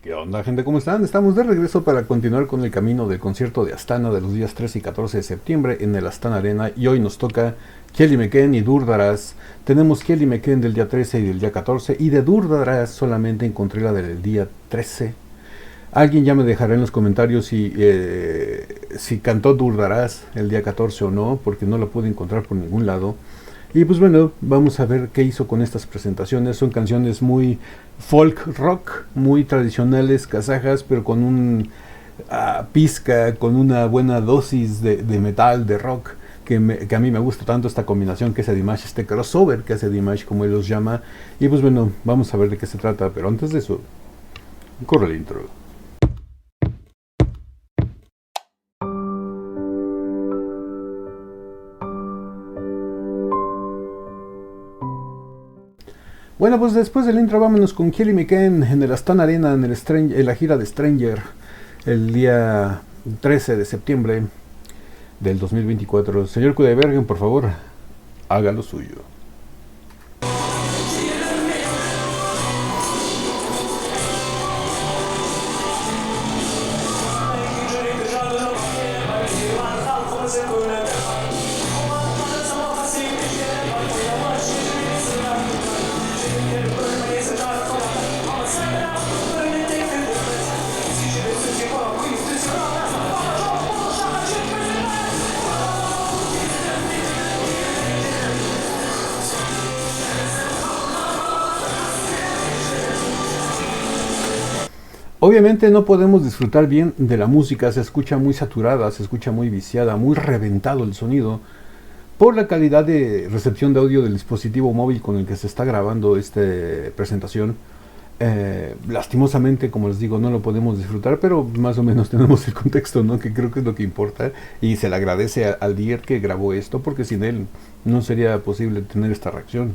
¿Qué onda, gente? ¿Cómo están? Estamos de regreso para continuar con el camino del concierto de Astana de los días 13 y 14 de septiembre en el Astana Arena, y hoy nos toca Kelly McKen y Durdaras. Tenemos Kelly McKen del día 13 y del día 14, y de Durdaras solamente encontré la del día 13. Alguien ya me dejará en los comentarios si cantó Durdaras el día 14 o no, porque no la pude encontrar por ningún lado. Y pues bueno, vamos a ver qué hizo con estas presentaciones. Son canciones muy folk rock, muy tradicionales, kazajas, pero con un pizca, con una buena dosis de metal, de rock, que a mí me gusta tanto esta combinación que hace Dimash, este crossover que hace Dimash, como él los llama. Y pues bueno, vamos a ver de qué se trata, pero antes de eso, corre el intro. Bueno, pues después del intro vámonos con Kelly McKen en el Astana Arena, en la gira de Stranger, el día 13 de septiembre del 2024. Señor Kudebergen, por favor, haga lo suyo. Obviamente no podemos disfrutar bien de la música, se escucha muy saturada, se escucha muy viciada, muy reventado el sonido, por la calidad de recepción de audio del dispositivo móvil con el que se está grabando esta presentación. Lastimosamente, como les digo, no lo podemos disfrutar, pero más o menos tenemos el contexto, ¿no? Que creo que es lo que importa, y se le agradece al Dier que grabó esto, porque sin él no sería posible tener esta reacción.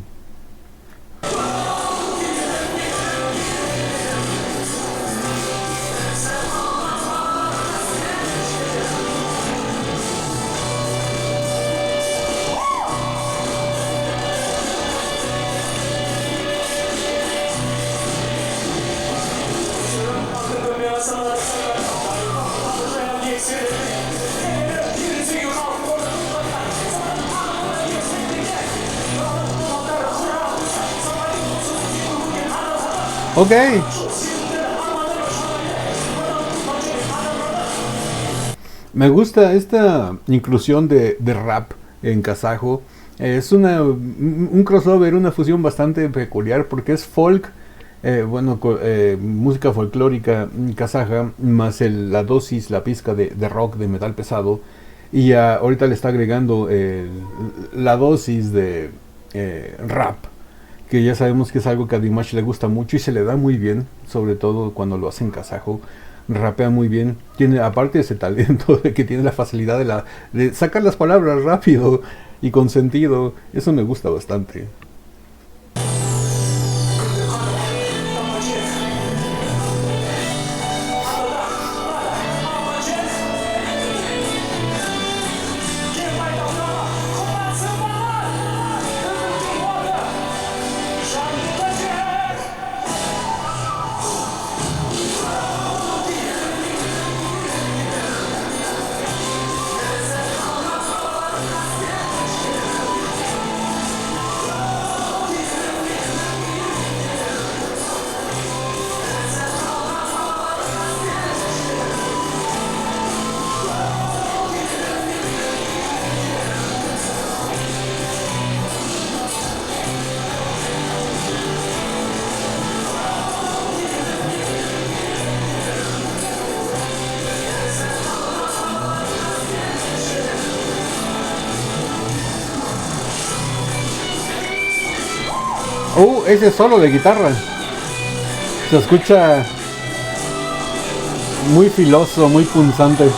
Ok. Me gusta esta inclusión de rap en kazajo. Es un crossover, una fusión bastante peculiar porque es folk, música folclórica kazaja, más la dosis, la pizca de rock, de metal pesado. Y ahorita le está agregando la dosis de rap, que ya sabemos que es algo que a Dimash le gusta mucho y se le da muy bien, sobre todo cuando lo hace en kazajo. Rapea muy bien, tiene aparte ese talento de que tiene la facilidad de sacar las palabras rápido y con sentido. Eso me gusta bastante. Ese solo de guitarra se escucha muy filoso, muy punzante.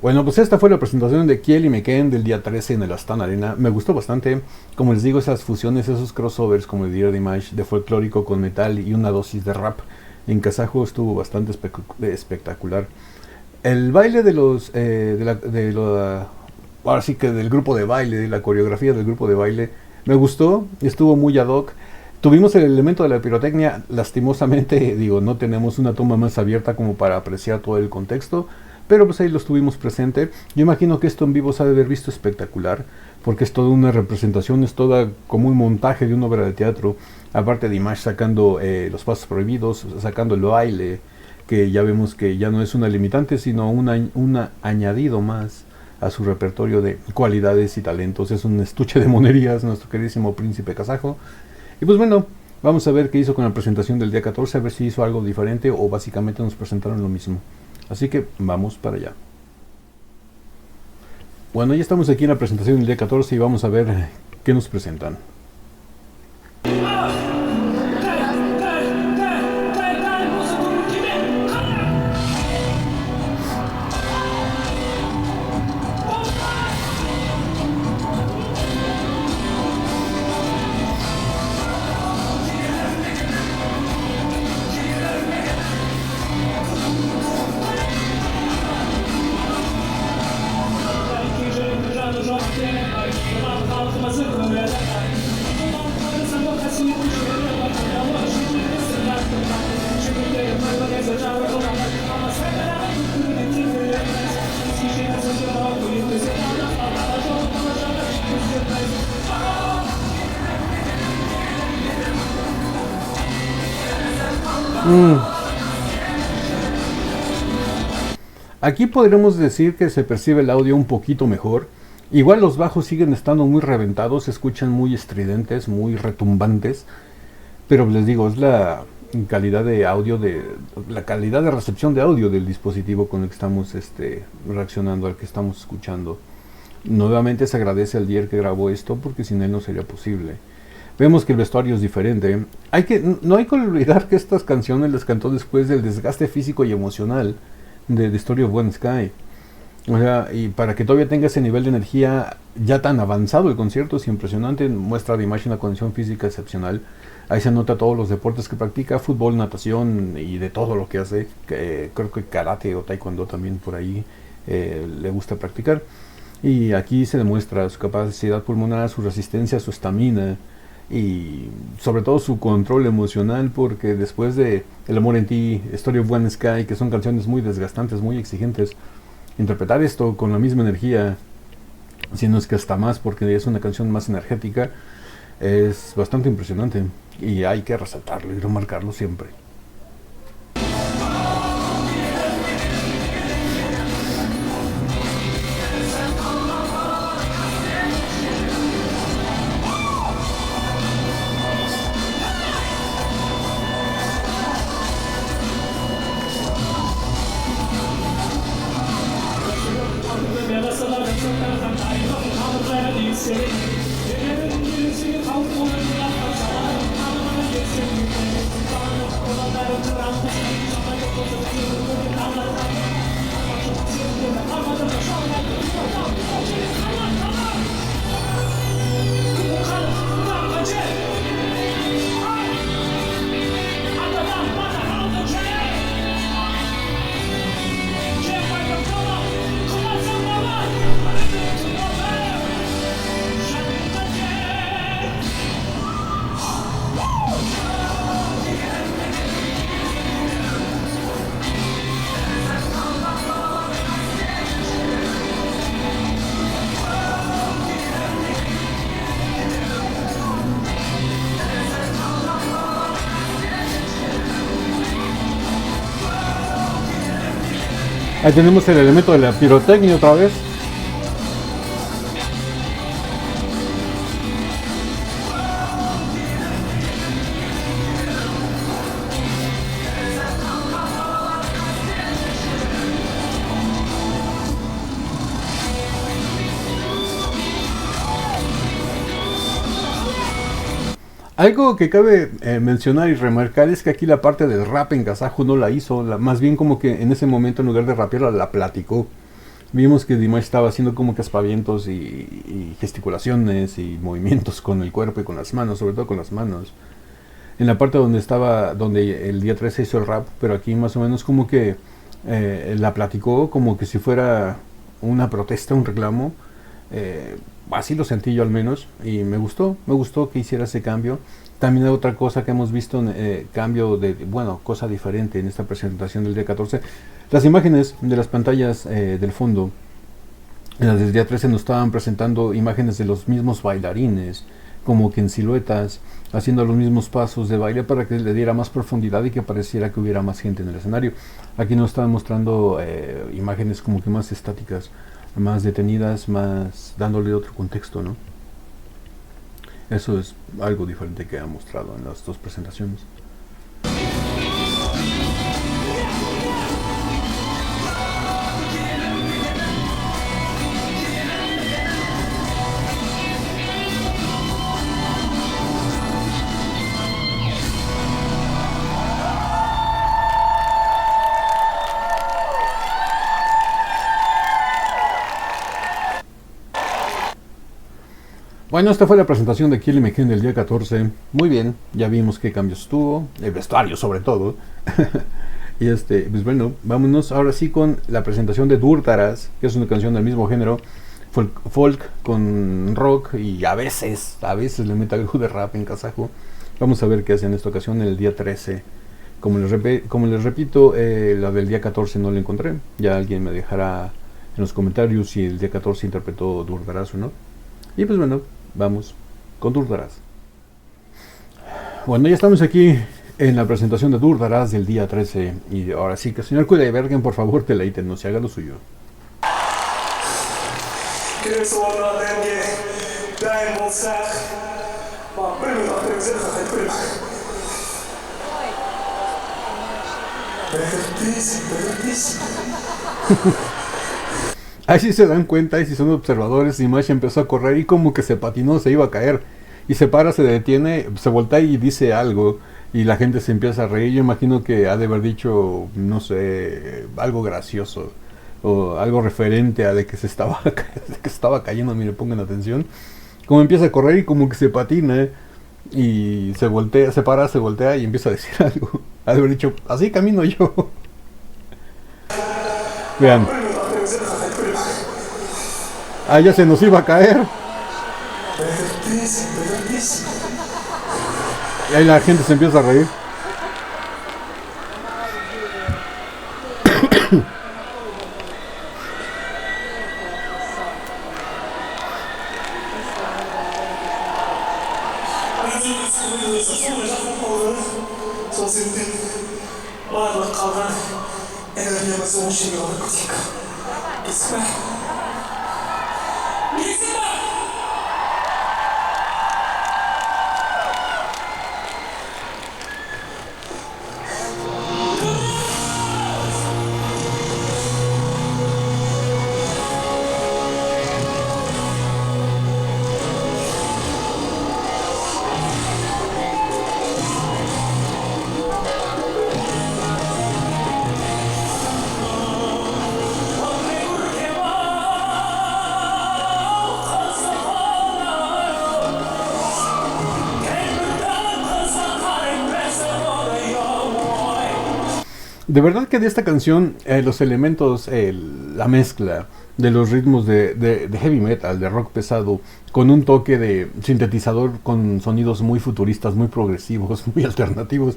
Bueno, pues esta fue la presentación de Kelly McKen del día 13 en el Astana Arena. Me gustó bastante. Como les digo, esas fusiones, esos crossovers, como diría Dimash, de folclórico con metal y una dosis de rap, en kazajo estuvo bastante espectacular. El baile de los, ahora sí que del grupo de baile, la coreografía del grupo de baile, me gustó, estuvo muy ad hoc. Tuvimos el elemento de la pirotecnia, lastimosamente, digo, no tenemos una toma más abierta como para apreciar todo el contexto, pero pues ahí lo estuvimos presente. Yo imagino que esto en vivo se ha de haber visto espectacular, porque es toda una representación, es toda como un montaje de una obra de teatro, aparte de Dimash sacando los pasos prohibidos, sacando el baile, que ya vemos que ya no es una limitante, sino una añadido más a su repertorio de cualidades y talentos. Es un estuche de monerías, nuestro queridísimo príncipe kazajo. Y pues bueno, vamos a ver qué hizo con la presentación del día 14, a ver si hizo algo diferente o básicamente nos presentaron lo mismo. Así que vamos para allá. Bueno, ya estamos aquí en la presentación del día 14 y vamos a ver qué nos presentan. Aquí podremos decir que se percibe el audio un poquito mejor. Igual los bajos siguen estando muy reventados, se escuchan muy estridentes, muy retumbantes. Pero les digo, es la calidad de audio, la calidad de recepción de audio del dispositivo con el que estamos reaccionando, al que estamos escuchando. Nuevamente se agradece al Dier que grabó esto, porque sin él no sería posible. Vemos que el vestuario es diferente. No hay que olvidar que estas canciones las cantó después del desgaste físico y emocional de The Story of One Sky. O sea, y para que todavía tenga ese nivel de energía ya tan avanzado, el concierto es impresionante, muestra de imagen una condición física excepcional. Ahí se nota todos los deportes que practica, fútbol, natación y de todo lo que hace. Creo que karate o taekwondo también por ahí le gusta practicar. Y aquí se demuestra su capacidad pulmonar, su resistencia, su estamina y sobre todo su control emocional, porque después de El amor en ti, Story of One Sky, que son canciones muy desgastantes, muy exigentes, interpretar esto con la misma energía, si no es que hasta más, porque es una canción más energética, es bastante impresionante y hay que resaltarlo y remarcarlo siempre. Ahí tenemos el elemento de la pirotecnia otra vez. Algo que cabe mencionar y remarcar es que aquí la parte del rap en kazajo no la hizo, más bien como que en ese momento en lugar de rapearla la platicó. Vimos que Dimash estaba haciendo como que aspavientos y gesticulaciones y movimientos con el cuerpo y con las manos, sobre todo con las manos. en la parte donde estaba, donde el día 13 hizo el rap, pero aquí más o menos como que la platicó como que si fuera una protesta, un reclamo. Así lo sentí yo al menos y me gustó que hiciera ese cambio. También hay otra cosa que hemos visto, cambio de, bueno, cosa diferente en esta presentación del día 14. Las imágenes de las pantallas del fondo, en las del día 13 nos estaban presentando imágenes de los mismos bailarines, como que en siluetas, haciendo los mismos pasos de baile para que le diera más profundidad y que pareciera que hubiera más gente en el escenario. Aquí nos estaban mostrando imágenes como que más estáticas, más detenidas, más dándole otro contexto, ¿no? Eso es algo diferente que ha mostrado en las dos presentaciones. Bueno, esta fue la presentación de Kelly McKen del día 14. Muy bien, ya vimos qué cambios tuvo, el vestuario sobre todo. Y pues bueno, vámonos ahora sí con la presentación de Durtaras, que es una canción del mismo género, folk con rock y a veces le mete algo de rap en kazajo. Vamos a ver qué hace en esta ocasión el día 13. Como les repito, la del día 14 no la encontré. Ya alguien me dejará en los comentarios si el día 14 interpretó Durtaras o no. Y pues bueno, vamos con Durtaras. Bueno, ya estamos aquí en la presentación de Durtaras del día 13. Y ahora sí que, señor Kuileibergen, por favor, deleítenos y haga lo suyo. Ahí sí se dan cuenta, y si son observadores, Dimash empezó a correr y como que se patinó, se iba a caer. Y se para, se detiene, se voltea y dice algo. Y la gente se empieza a reír. Yo imagino que ha de haber dicho, no sé, algo gracioso. O algo referente a de que se estaba, de que estaba cayendo, mire, pongan atención. Como empieza a correr y como que se patina. Y se voltea, se para, se voltea y empieza a decir algo. Ha de haber dicho, así camino yo. Vean. Ah, ya se nos iba a caer. Y ahí la gente se empieza a reír. De verdad que de esta canción los elementos, la mezcla de los ritmos de heavy metal, de rock pesado, con un toque de sintetizador con sonidos muy futuristas, muy progresivos, muy alternativos,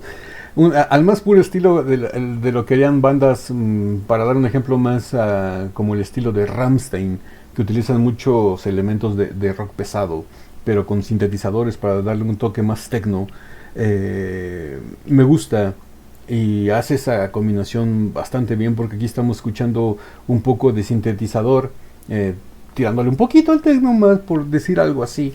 al más puro estilo de lo que harían bandas, para dar un ejemplo más como el estilo de Rammstein, que utilizan muchos elementos de rock pesado, pero con sintetizadores para darle un toque más techno. Me gusta. Y hace esa combinación bastante bien porque aquí estamos escuchando un poco de sintetizador, tirándole un poquito al techno más, por decir algo así,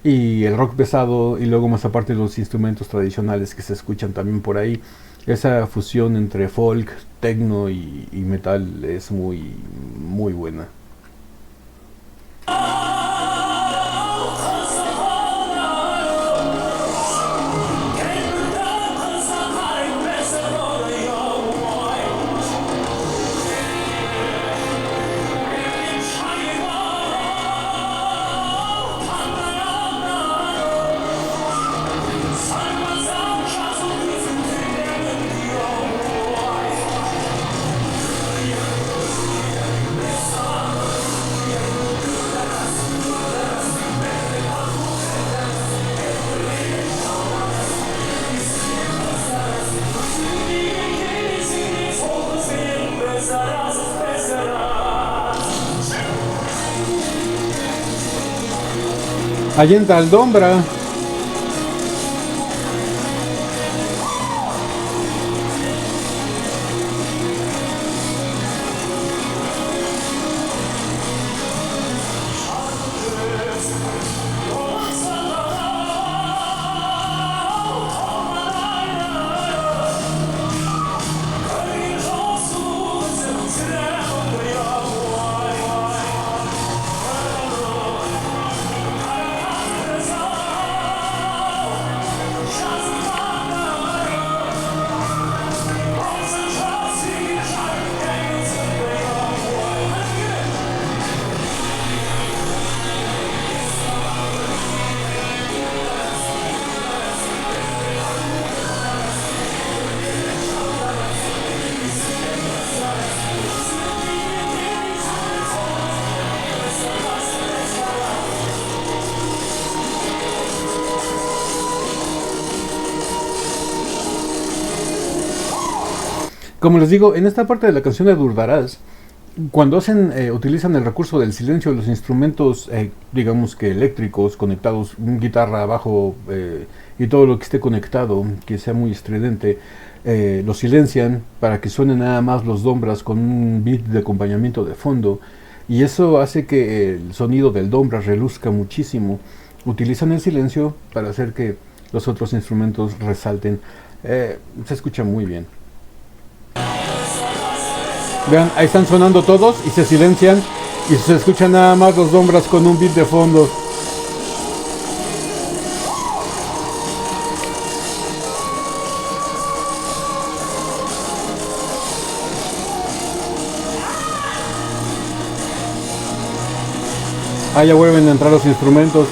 y el rock pesado, y luego más aparte los instrumentos tradicionales que se escuchan también por ahí. Esa fusión entre folk, techno y metal es muy, muy buena. Allenta Aldombra. Como les digo, en esta parte de la canción de Durdarás, cuando utilizan el recurso del silencio, los instrumentos, digamos que eléctricos, conectados, guitarra, bajo y todo lo que esté conectado, que sea muy estridente, lo silencian para que suenen nada más los dombras con un beat de acompañamiento de fondo, y eso hace que el sonido del dombra reluzca muchísimo. Utilizan el silencio para hacer que los otros instrumentos resalten. Se escucha muy bien. Vean, ahí están sonando todos y se silencian y se escuchan nada más los dombras con un beat de fondo. Ah, ya vuelven a entrar los instrumentos.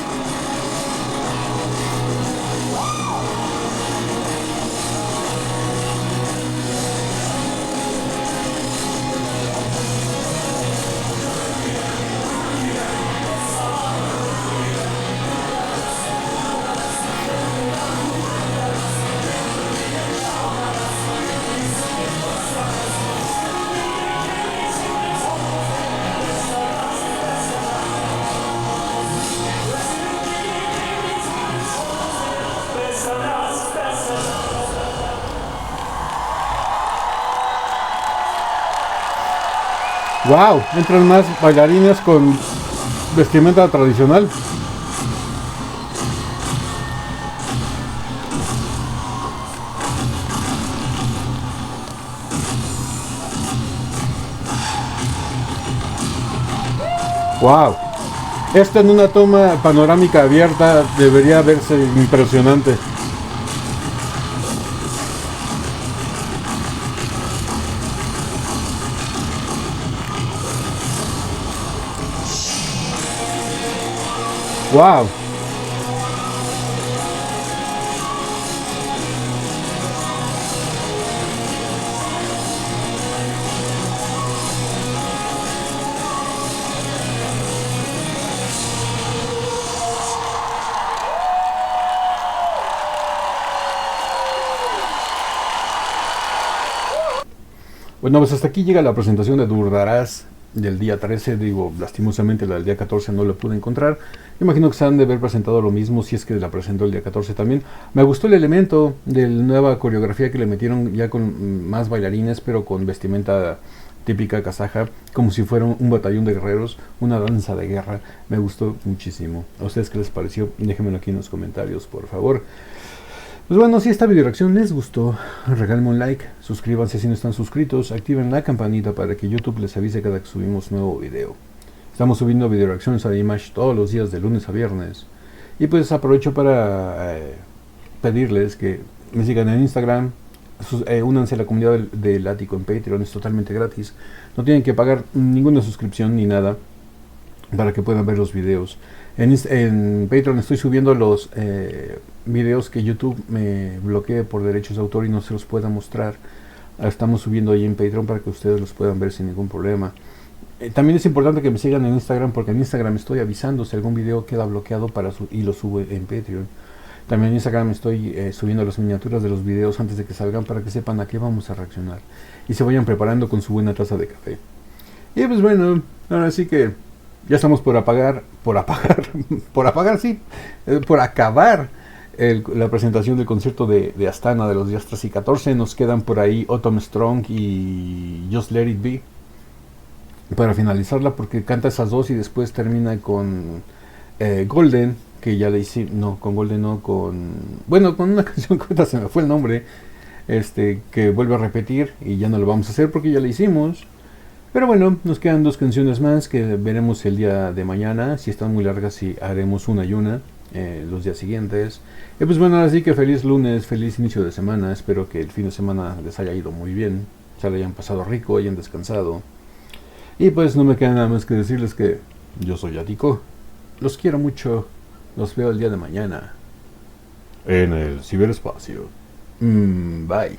Wow, entran más bailarines con vestimenta tradicional. Wow, esto en una toma panorámica abierta debería verse impresionante. Wow. Bueno, pues hasta aquí llega la presentación de Durdarás del día 13. Digo, lastimosamente la del día 14 no la pude encontrar. Imagino que se han de haber presentado lo mismo, si es que la presentó el día 14 también. Me gustó el elemento de la nueva coreografía que le metieron ya con más bailarines, pero con vestimenta típica kazaja, como si fuera un batallón de guerreros, una danza de guerra. Me gustó muchísimo. ¿A ustedes qué les pareció? Déjenmelo aquí en los comentarios, por favor. Pues bueno, si esta video reacción les gustó, regálenme un like, suscríbanse si no están suscritos, activen la campanita para que YouTube les avise cada que subimos nuevo video. Estamos subiendo video reacciones a Image todos los días de lunes a viernes. Y pues aprovecho para pedirles que me sigan en Instagram, únanse a la comunidad del Ático en Patreon, es totalmente gratis. No tienen que pagar ninguna suscripción ni nada para que puedan ver los videos. En Patreon estoy subiendo los videos que YouTube me bloquee por derechos de autor y no se los pueda mostrar. Estamos subiendo ahí en Patreon para que ustedes los puedan ver sin ningún problema. También es importante que me sigan en Instagram, porque en Instagram estoy avisando si algún video queda bloqueado y lo subo en Patreon. También en Instagram estoy subiendo las miniaturas de los videos antes de que salgan para que sepan a qué vamos a reaccionar y se vayan preparando con su buena taza de café. Y pues bueno, ahora sí que Ya estamos por apagar, sí, por acabar la presentación del concierto de Astana de los días 3 y 14. Nos quedan por ahí Autumn Strong y Just Let It Be para finalizarla, porque canta esas dos y después termina con Golden, que ya le hice, no, con Golden no, bueno, con una canción que ahorita se me fue el nombre, que vuelve a repetir y ya no lo vamos a hacer porque ya la hicimos. Pero bueno, nos quedan dos canciones más que veremos el día de mañana. Si están muy largas, sí haremos una y una los días siguientes. Y pues bueno, así que feliz lunes, feliz inicio de semana. Espero que el fin de semana les haya ido muy bien, se lo hayan pasado rico, hayan descansado. Y pues no me queda nada más que decirles que yo soy Atico. Los quiero mucho. Los veo el día de mañana en el ciberespacio. Bye.